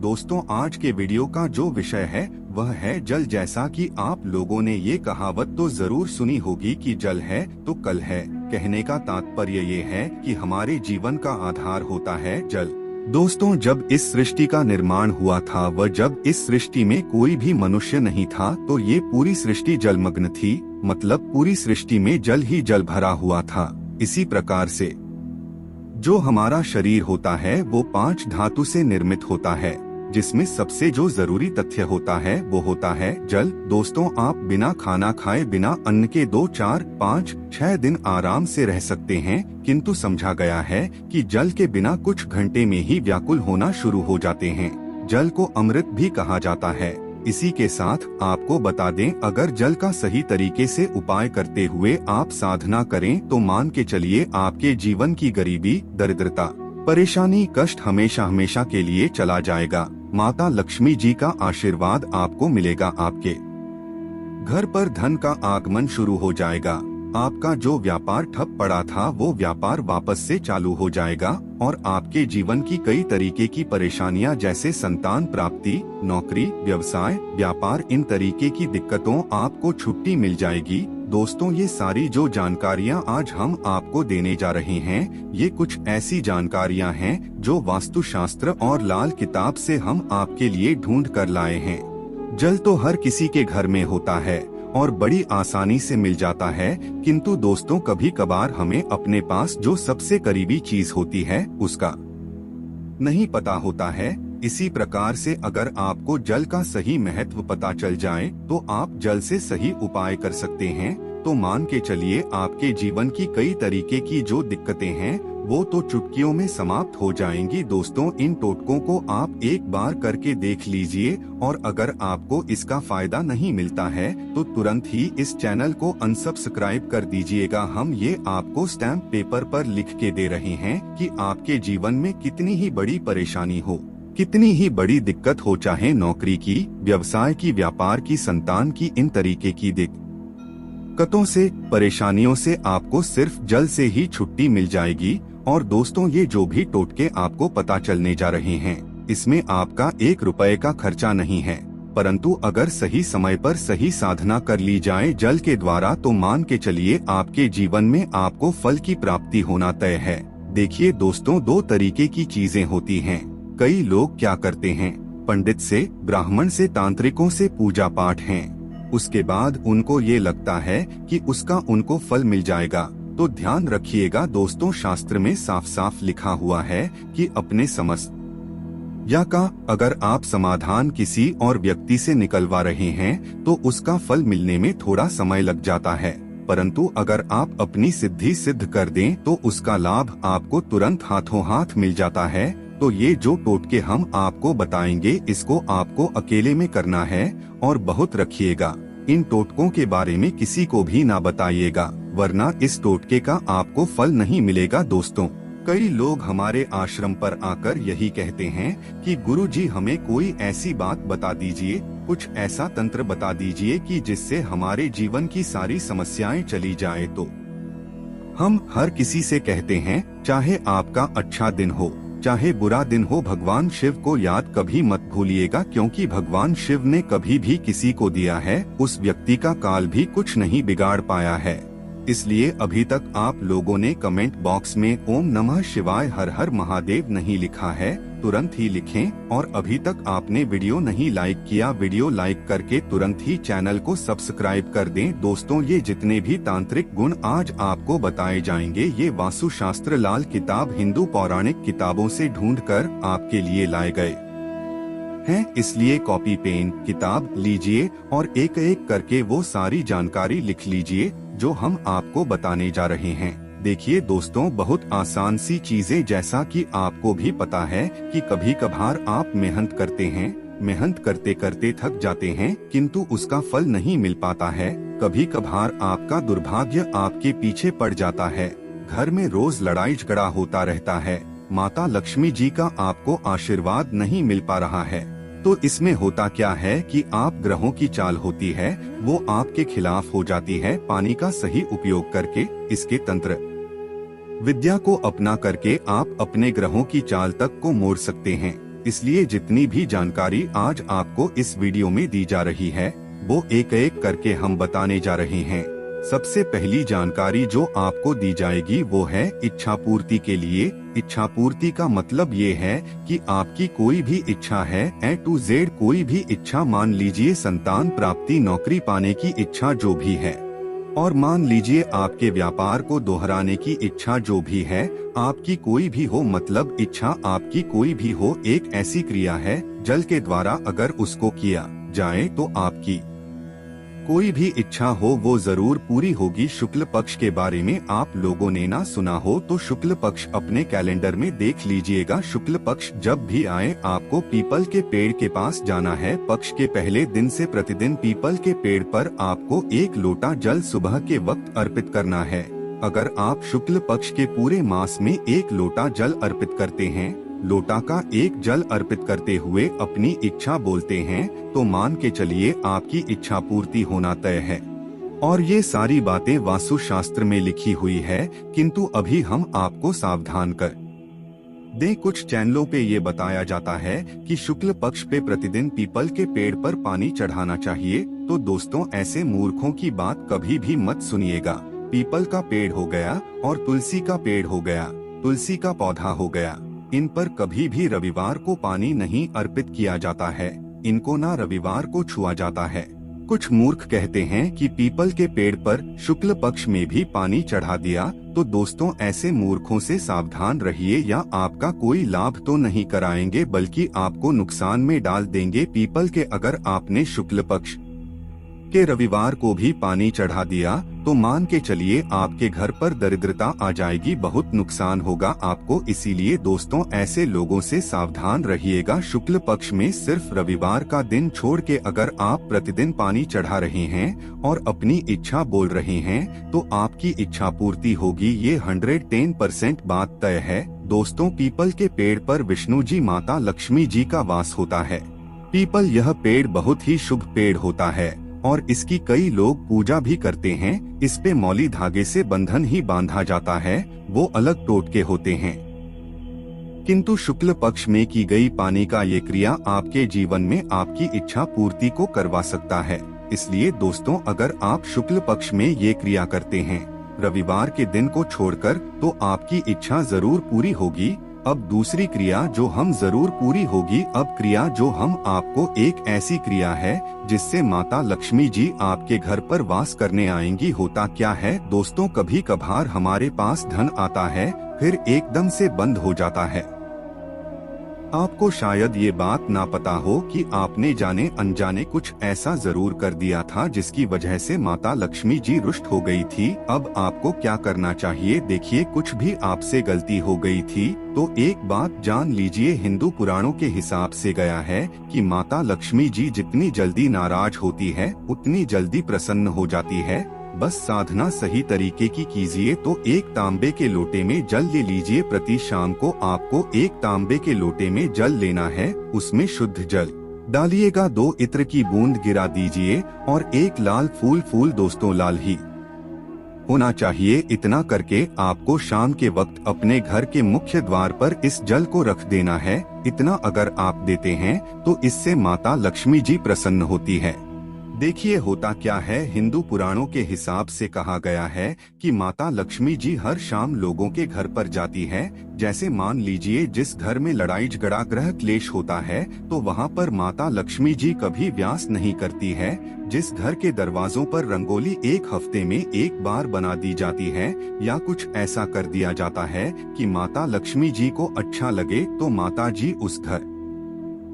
दोस्तों आज के वीडियो का जो विषय है वह है जल। जैसा कि आप लोगों ने ये कहावत तो जरूर सुनी होगी कि जल है तो कल है। कहने का तात्पर्य ये है कि हमारे जीवन का आधार होता है जल। दोस्तों जब इस सृष्टि का निर्माण हुआ था व जब इस सृष्टि में कोई भी मनुष्य नहीं था तो ये पूरी सृष्टि जलमग्न थी, मतलब पूरी सृष्टि में जल ही जल भरा हुआ था। इसी प्रकार से जो हमारा शरीर होता है वो 5 धातु से निर्मित होता है, जिसमें सबसे जो जरूरी तथ्य होता है वो होता है जल। दोस्तों आप बिना खाना खाए बिना अन्न के 2, 4, 5, 6 दिन आराम से रह सकते हैं, किंतु समझा गया है कि जल के बिना कुछ घंटे में ही व्याकुल होना शुरू हो जाते हैं। जल को अमृत भी कहा जाता है। इसी के साथ आपको बता दें, अगर जल का सही तरीके से उपाय करते हुए आप साधना करें तो मान के चलिए आपके जीवन की गरीबी, दरिद्रता, परेशानी, कष्ट हमेशा हमेशा के लिए चला जाएगा। माता लक्ष्मी जी का आशीर्वाद आपको मिलेगा। आपके घर पर धन का आगमन शुरू हो जाएगा। आपका जो व्यापार ठप पड़ा था वो व्यापार वापस से चालू हो जाएगा और आपके जीवन की कई तरीके की परेशानियां जैसे संतान प्राप्ति, नौकरी, व्यवसाय, व्यापार, इन तरीके की दिक्कतों आपको छुट्टी मिल जाएगी। दोस्तों ये सारी जो जानकारियां आज हम आपको देने जा रहे हैं, ये कुछ ऐसी जानकारियां हैं जो वास्तुशास्त्र और लाल किताब से हम आपके लिए ढूंढ कर लाए हैं। जल तो हर किसी के घर में होता है और बड़ी आसानी से मिल जाता है, किंतु दोस्तों कभी कभार हमें अपने पास जो सबसे करीबी चीज होती है उसका नहीं पता होता है। इसी प्रकार से अगर आपको जल का सही महत्व पता चल जाए तो आप जल से सही उपाय कर सकते हैं। तो मान के चलिए आपके जीवन की कई तरीके की जो दिक्कतें हैं वो तो चुटकियों में समाप्त हो जाएंगी। दोस्तों इन टोटकों को आप एक बार करके देख लीजिए और अगर आपको इसका फायदा नहीं मिलता है तो तुरंत ही इस चैनल को अनसब्सक्राइब कर दीजिएगा। हम ये आपको स्टैम्प पेपर पर लिख के दे रहे हैं कि आपके जीवन में कितनी ही बड़ी परेशानी हो, कितनी ही बड़ी दिक्कत हो, चाहे नौकरी की, व्यवसाय की, व्यापार की, संतान की, इन तरीके की दिक्कतों से, परेशानियों से आपको सिर्फ जल से ही छुट्टी मिल जाएगी। और दोस्तों ये जो भी टोटके आपको पता चलने जा रहे हैं इसमें आपका 1 रुपए का खर्चा नहीं है, परंतु अगर सही समय पर सही साधना कर ली जाए जल के द्वारा तो मान के चलिए आपके जीवन में आपको फल की प्राप्ति होना तय है। देखिए दोस्तों 2 तरीके की चीजें होती हैं। कई लोग क्या करते हैं, पंडित से, ब्राह्मण से, तांत्रिकों से पूजा पाठ हैं, उसके बाद उनको ये लगता है कि उसका उनको फल मिल जाएगा। तो ध्यान रखिएगा दोस्तों, शास्त्र में साफ साफ लिखा हुआ है कि अपने समस्या का अगर आप समाधान किसी और व्यक्ति से निकलवा रहे हैं तो उसका फल मिलने में थोड़ा समय लग जाता है, परंतु अगर आप अपनी सिद्धि सिद्ध कर दें तो उसका लाभ आपको तुरंत हाथों हाथ मिल जाता है। तो ये जो टोटके हम आपको बताएंगे इसको आपको अकेले में करना है और बहुत रखिएगा। इन टोटकों के बारे में किसी को भी ना बताइएगा, वरना इस टोटके का आपको फल नहीं मिलेगा। दोस्तों कई लोग हमारे आश्रम पर आकर यही कहते हैं कि गुरुजी हमें कोई ऐसी बात बता दीजिए, कुछ ऐसा तंत्र बता दीजिए कि जिससे हमारे जीवन की सारी समस्याएं चली जाए। तो हम हर किसी से कहते हैं, चाहे आपका अच्छा दिन हो चाहे बुरा दिन हो, भगवान शिव को याद कभी मत भूलिएगा, क्योंकि भगवान शिव ने कभी भी किसी को दिया है उस व्यक्ति का काल भी कुछ नहीं बिगाड़ पाया है। इसलिए अभी तक आप लोगों ने कमेंट बॉक्स में ओम नमः शिवाय हर हर महादेव नहीं लिखा है, तुरंत ही लिखें। और अभी तक आपने वीडियो नहीं लाइक किया, वीडियो लाइक करके तुरंत ही चैनल को सब्सक्राइब कर दें। दोस्तों ये जितने भी तांत्रिक गुण आज आपको बताए जाएंगे ये वास्तुशास्त्र लाल किताब हिंदू पौराणिक किताबों से ढूंढकर आपके लिए लाए गए हैं। इसलिए कॉपी पेन किताब लीजिए और एक एक करके वो सारी जानकारी लिख लीजिए जो हम आपको बताने जा रहे हैं। देखिए दोस्तों बहुत आसान सी चीजें, जैसा कि आपको भी पता है कि कभी कभार आप मेहनत करते हैं, मेहनत करते करते थक जाते हैं किंतु उसका फल नहीं मिल पाता है। कभी कभार आपका दुर्भाग्य आपके पीछे पड़ जाता है, घर में रोज लड़ाई झगड़ा होता रहता है, माता लक्ष्मी जी का आपको आशीर्वाद नहीं मिल पा रहा है। तो इसमें होता क्या है कि आप ग्रहों की चाल होती है वो आपके खिलाफ हो जाती है। पानी का सही उपयोग करके, इसके तंत्र विद्या को अपना करके आप अपने ग्रहों की चाल तक को मोड़ सकते हैं। इसलिए जितनी भी जानकारी आज आपको इस वीडियो में दी जा रही है वो एक एक करके हम बताने जा रहे हैं। सबसे पहली जानकारी जो आपको दी जाएगी वो है इच्छा पूर्ति के लिए। इच्छा पूर्ति का मतलब ये है कि आपकी कोई भी इच्छा है, A to Z कोई भी इच्छा, मान लीजिए संतान प्राप्ति, नौकरी पाने की इच्छा जो भी है, और मान लीजिए आपके व्यापार को दोहराने की इच्छा जो भी है, आपकी कोई भी हो, मतलब इच्छा आपकी कोई भी हो, एक ऐसी क्रिया है जल के द्वारा अगर उसको किया जाए तो आपकी कोई भी इच्छा हो वो जरूर पूरी होगी। शुक्ल पक्ष के बारे में आप लोगों ने ना सुना हो तो शुक्ल पक्ष अपने कैलेंडर में देख लीजिएगा। शुक्ल पक्ष जब भी आए आपको पीपल के पेड़ के पास जाना है। पक्ष के पहले दिन से प्रतिदिन पीपल के पेड़ पर आपको 1 लोटा जल सुबह के वक्त अर्पित करना है। अगर आप शुक्ल पक्ष के पूरे मास में 1 लोटा जल अर्पित करते हैं, लोटा का 1 जल अर्पित करते हुए अपनी इच्छा बोलते हैं, तो मान के चलिए आपकी इच्छा पूर्ति होना तय है। और ये सारी बातें वास्तु शास्त्र में लिखी हुई है, किंतु अभी हम आपको सावधान कर दें। कुछ चैनलों पे ये बताया जाता है कि शुक्ल पक्ष पे प्रतिदिन पीपल के पेड़ पर पानी चढ़ाना चाहिए। तो दोस्तों, ऐसे मूर्खों की बात कभी भी मत सुनिएगा। पीपल का पेड़ हो गया और तुलसी का पेड़ हो गया, तुलसी का पौधा हो गया, इन पर कभी भी रविवार को पानी नहीं अर्पित किया जाता है। इनको ना रविवार को छुआ जाता है। कुछ मूर्ख कहते हैं कि पीपल के पेड़ पर शुक्ल पक्ष में भी पानी चढ़ा दिया। तो दोस्तों, ऐसे मूर्खों से सावधान रहिए, या आपका कोई लाभ तो नहीं कराएंगे बल्कि आपको नुकसान में डाल देंगे। पीपल के अगर आपने शुक्ल पक्ष के रविवार को भी पानी चढ़ा दिया तो मान के चलिए आपके घर पर दरिद्रता आ जाएगी, बहुत नुकसान होगा आपको। इसीलिए दोस्तों, ऐसे लोगों से सावधान रहिएगा। शुक्ल पक्ष में सिर्फ रविवार का दिन छोड़ के अगर आप प्रतिदिन पानी चढ़ा रहे हैं और अपनी इच्छा बोल रहे हैं तो आपकी इच्छा पूर्ति होगी। ये 110% बात तय है। दोस्तों, पीपल के पेड़ पर विष्णु जी, माता लक्ष्मी जी का वास होता है। पीपल यह पेड़ बहुत ही शुभ पेड़ होता है और इसकी कई लोग पूजा भी करते हैं। इस पे मौली धागे से बंधन ही बांधा जाता है, वो अलग टोटके होते हैं। किंतु शुक्ल पक्ष में की गई पानी का ये क्रिया आपके जीवन में आपकी इच्छा पूर्ति को करवा सकता है। इसलिए दोस्तों, अगर आप शुक्ल पक्ष में ये क्रिया करते हैं रविवार के दिन को छोड़कर, तो आपकी इच्छा जरूर पूरी होगी। अब दूसरी क्रिया जो हम जरूर पूरी होगी। अब क्रिया जो हम आपको, एक ऐसी क्रिया है जिससे माता लक्ष्मी जी आपके घर पर वास करने आएंगी। होता क्या है दोस्तों, कभी कभार हमारे पास धन आता है फिर एकदम से बंद हो जाता है। आपको शायद ये बात ना पता हो कि आपने जाने अनजाने कुछ ऐसा जरूर कर दिया था जिसकी वजह से माता लक्ष्मी जी रुष्ट हो गई थी। अब आपको क्या करना चाहिए? देखिए, कुछ भी आपसे गलती हो गई थी तो एक बात जान लीजिए, हिंदू पुराणों के हिसाब से गया है कि माता लक्ष्मी जी जितनी जल्दी नाराज होती है उतनी जल्दी प्रसन्न हो जाती है। बस साधना सही तरीके की कीजिए। तो 1 तांबे के लोटे में जल ले लीजिए। प्रति शाम को आपको 1 तांबे के लोटे में जल लेना है, उसमें शुद्ध जल डालिएगा, 2 इत्र की बूंद गिरा दीजिए और 1 लाल फूल दोस्तों लाल ही होना चाहिए। इतना करके आपको शाम के वक्त अपने घर के मुख्य द्वार पर इस जल को रख देना है। इतना अगर आप देते हैं तो इससे माता लक्ष्मी जी प्रसन्न होती है। देखिए, होता क्या है, हिंदू पुराणों के हिसाब से कहा गया है कि माता लक्ष्मी जी हर शाम लोगों के घर पर जाती है। जैसे मान लीजिए जिस घर में लड़ाई झगड़ा ग्रह क्लेश होता है तो वहाँ पर माता लक्ष्मी जी कभी व्यास नहीं करती है। जिस घर के दरवाजों पर रंगोली 1 हफ्ते में 1 बार बना दी जाती है या कुछ ऐसा कर दिया जाता है कि माता लक्ष्मी जी को अच्छा लगे, तो माता जी उस घर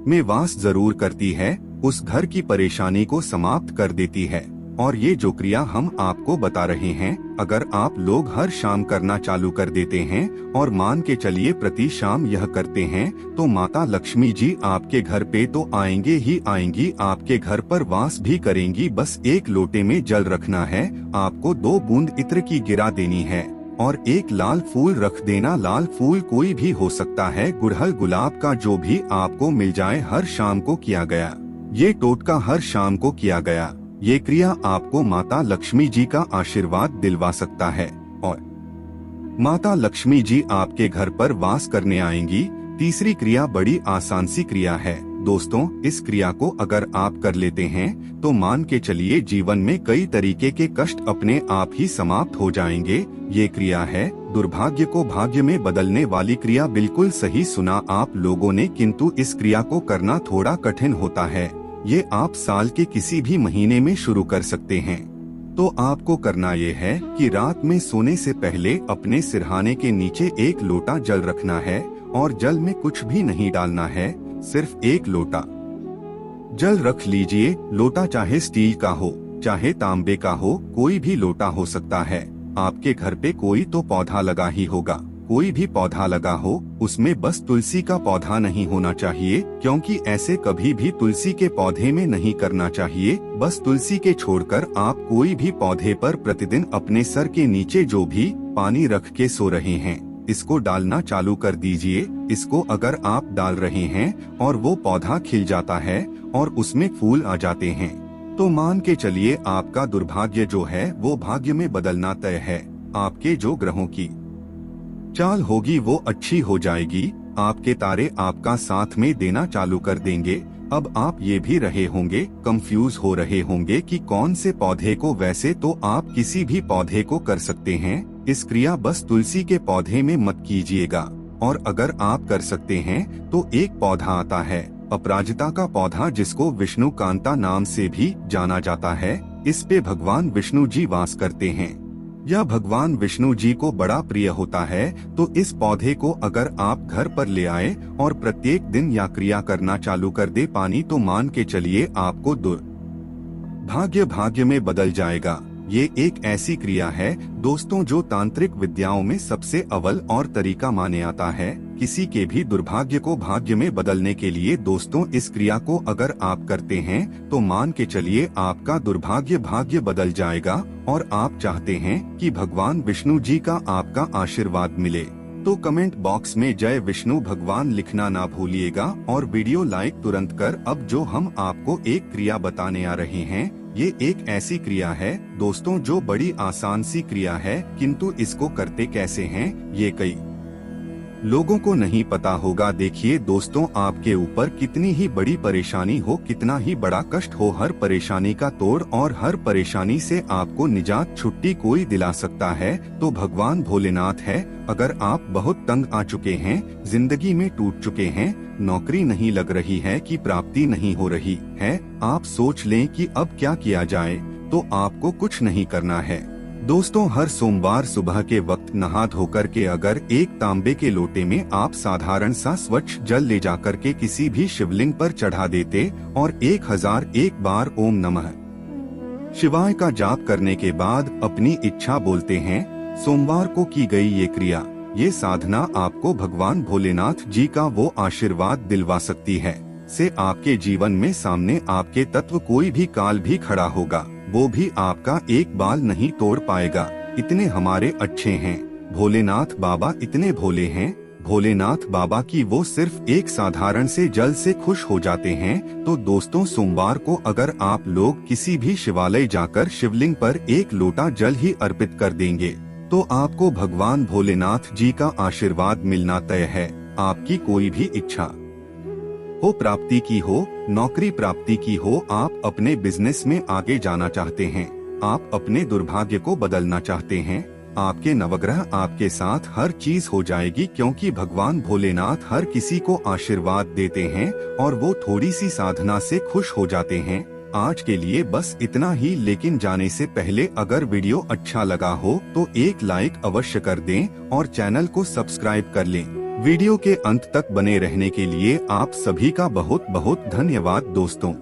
में वास जरूर करती है, उस घर की परेशानी को समाप्त कर देती है। और ये जो क्रिया हम आपको बता रहे हैं, अगर आप लोग हर शाम करना चालू कर देते हैं और मान के चलिए प्रति शाम यह करते हैं, तो माता लक्ष्मी जी आपके घर पे तो आएंगे ही आएंगी, आपके घर पर वास भी करेंगी। बस 1 लोटे में जल रखना है, आपको 2 बूंद इत्र की गिरा देनी है और 1 लाल फूल रख देना। लाल फूल कोई भी हो सकता है, गुड़हल गुलाब का, जो भी आपको मिल जाए। हर शाम को किया गया ये टोटका हर शाम को किया गया ये क्रिया आपको माता लक्ष्मी जी का आशीर्वाद दिलवा सकता है और माता लक्ष्मी जी आपके घर पर वास करने आएंगी। तीसरी क्रिया बड़ी आसान सी क्रिया है दोस्तों। इस क्रिया को अगर आप कर लेते हैं तो मान के चलिए जीवन में कई तरीके के कष्ट अपने आप ही समाप्त हो जाएंगे। ये क्रिया है दुर्भाग्य को भाग्य में बदलने वाली क्रिया। बिल्कुल सही सुना आप लोगों ने, किंतु इस क्रिया को करना थोड़ा कठिन होता है। ये आप साल के किसी भी महीने में शुरू कर सकते हैं। तो आपको करना ये है कि रात में सोने से पहले अपने सिरहाने के नीचे एक लोटा जल रखना है और जल में कुछ भी नहीं डालना है, सिर्फ एक लोटा जल रख लीजिए। लोटा चाहे स्टील का हो चाहे तांबे का हो, कोई भी लोटा हो सकता है। आपके घर पे कोई तो पौधा लगा ही होगा, कोई भी पौधा लगा हो, उसमें बस तुलसी का पौधा नहीं होना चाहिए, क्योंकि ऐसे कभी भी तुलसी के पौधे में नहीं करना चाहिए। बस तुलसी के छोड़कर आप कोई भी पौधे पर प्रतिदिन अपने सर के नीचे जो भी पानी रख के सो रहे हैं, इसको डालना चालू कर दीजिए। इसको अगर आप डाल रहे हैं और वो पौधा खिल जाता है और उसमें फूल आ जाते हैं, तो मान के चलिए आपका दुर्भाग्य जो है वो भाग्य में बदलना तय है। आपके जो ग्रहों की चाल होगी वो अच्छी हो जाएगी। आपके तारे आपका साथ में देना चालू कर देंगे। अब आप ये भी रहे होंगे, कंफ्यूज हो रहे होंगे कि कौन से पौधे को। वैसे तो आप किसी भी पौधे को कर सकते हैं। इस क्रिया बस तुलसी के पौधे में मत कीजिएगा। और अगर आप कर सकते हैं तो एक पौधा आता है अपराजिता का पौधा, जिसको विष्णु कांता नाम से भी जाना जाता है। इस पे भगवान विष्णु जी वास करते हैं। यह भगवान विष्णु जी को बड़ा प्रिय होता है। तो इस पौधे को अगर आप घर पर ले आए और प्रत्येक दिन या क्रिया करना चालू कर दे पानी, तो मान के चलिए आपको भाग्य में बदल जाएगा। ये एक ऐसी क्रिया है दोस्तों जो तांत्रिक विद्याओं में सबसे अव्वल और तरीका माने आता है किसी के भी दुर्भाग्य को भाग्य में बदलने के लिए। दोस्तों इस क्रिया को अगर आप करते हैं तो मान के चलिए आपका दुर्भाग्य भाग्य बदल जाएगा। और आप चाहते हैं कि भगवान विष्णु जी का आपका आशीर्वाद मिले, तो कमेंट बॉक्स में जय विष्णु भगवान लिखना ना भूलिएगा। और वीडियो लाइक तुरंत कर। अब जो हम आपको एक क्रिया बताने आ रहे हैं, ये एक ऐसी क्रिया है दोस्तों जो बड़ी आसान सी क्रिया है, किंतु इसको करते कैसे हैं ये कई लोगों को नहीं पता होगा। देखिए दोस्तों, आपके ऊपर कितनी ही बड़ी परेशानी हो, कितना ही बड़ा कष्ट हो, हर परेशानी का तोड़ और हर परेशानी से आपको निजात छुट्टी कोई दिला सकता है तो भगवान भोलेनाथ है। अगर आप बहुत तंग आ चुके हैं, जिंदगी में टूट चुके हैं, नौकरी नहीं लग रही है कि प्राप्ति नहीं हो रही है, आप सोच लें कि अब क्या किया जाए, तो आपको कुछ नहीं करना है। दोस्तों हर सोमवार सुबह के वक्त नहा धोकर के अगर एक तांबे के लोटे में आप साधारण सा स्वच्छ जल ले जाकर के किसी भी शिवलिंग पर चढ़ा देते और 1001 बार ओम नमः शिवाय का जाप करने के बाद अपनी इच्छा बोलते हैं, सोमवार को की गई ये क्रिया, ये साधना आपको भगवान भोलेनाथ जी का वो आशीर्वाद दिलवा सकती है से आपके जीवन में सामने आपके तत्व कोई भी काल भी खड़ा होगा, वो भी आपका एक बाल नहीं तोड़ पाएगा। इतने हमारे अच्छे हैं भोलेनाथ बाबा, इतने भोले हैं भोलेनाथ बाबा की वो सिर्फ एक साधारण से जल से खुश हो जाते हैं। तो दोस्तों सोमवार को अगर आप लोग किसी भी शिवालय जाकर शिवलिंग पर एक लोटा जल ही अर्पित कर देंगे तो आपको भगवान भोलेनाथ जी का आशीर्वाद मिलना तय है। आपकी कोई भी इच्छा हो, प्राप्ति की हो, नौकरी प्राप्ति की हो, आप अपने बिजनेस में आगे जाना चाहते हैं, आप अपने दुर्भाग्य को बदलना चाहते हैं, आपके नवग्रह आपके साथ हर चीज हो जाएगी, क्योंकि भगवान भोलेनाथ हर किसी को आशीर्वाद देते हैं और वो थोड़ी सी साधना से खुश हो जाते हैं। आज के लिए बस इतना ही, लेकिन जाने से पहले अगर वीडियो अच्छा लगा हो तो एक लाइक अवश्य कर दें और चैनल को सब्सक्राइब कर लें। वीडियो के अंत तक बने रहने के लिए आप सभी का बहुत बहुत धन्यवाद दोस्तों।